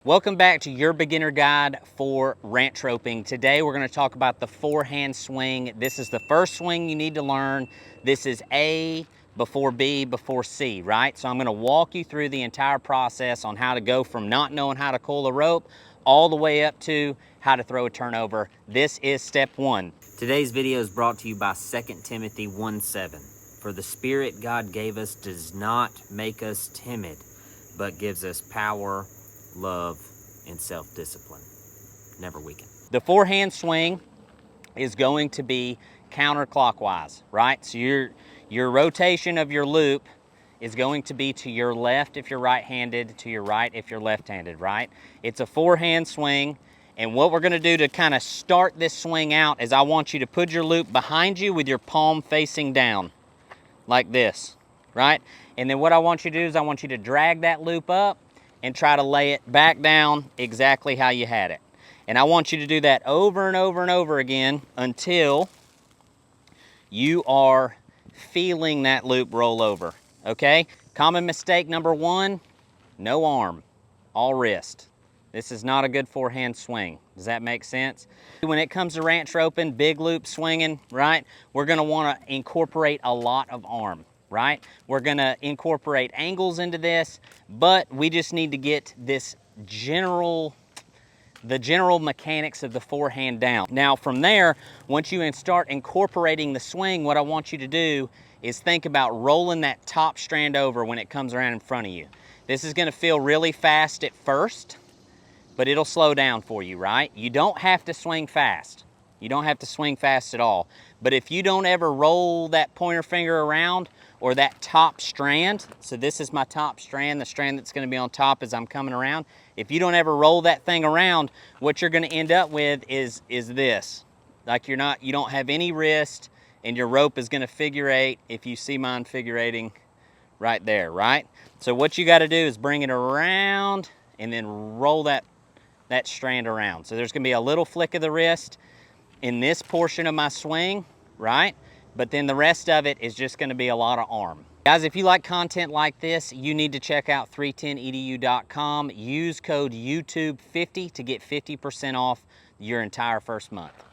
Welcome back to your beginner guide for ranch roping. Today we're going to talk about the forehand swing. This is the first swing you need to learn. This is A before B before C, right? So I'm going to walk you through the entire process on how to go from not knowing how to coil a rope all the way up to how to throw a turnover. This is step one. Today's video is brought to you by 2 Timothy 1:7. For the Spirit God gave us does not make us timid, but gives us power, love, and self-discipline. Never weaken. The forehand swing is going to be counterclockwise, right? So your rotation of your loop is going to be to your left if you're right-handed, to your right if you're left-handed, right? It's a forehand swing, and what we're gonna do to kind of start this swing out is I want you to put your loop behind you with your palm facing down, like this, right? And then what I want you to do is I want you to drag that loop up and try to lay it back down exactly how you had it. And I want you to do that over and over and over again until you are feeling that loop roll over, okay? Common mistake number one, no arm, all wrist. This is not a good forehand swing. Does that make sense? When it comes to ranch roping, big loop swinging, right? We're gonna wanna incorporate a lot of arm, right? We're gonna incorporate angles into this, but we just need to get this the general mechanics of the forehand down. Now from there, once you start incorporating the swing, what I want you to do is think about rolling that top strand over when it comes around in front of you. This is gonna feel really fast at first, but it'll slow down for you, right? You don't have to swing fast. You don't have to swing fast at all. But if you don't ever roll that pointer finger around or that top strand, so this is my top strand, the strand that's gonna be on top as I'm coming around. If you don't ever roll that thing around, what you're gonna end up with is this. Like you don't have any wrist and your rope is gonna figure eight, if you see mine figure eighting right there, right? So what you gotta do is bring it around and then roll that strand around. So there's gonna be a little flick of the wrist in this portion of my swing, right? But then the rest of it is just gonna be a lot of arm. Guys, if you like content like this, you need to check out 310edu.com. Use code YouTube50 to get 50% off your entire first month.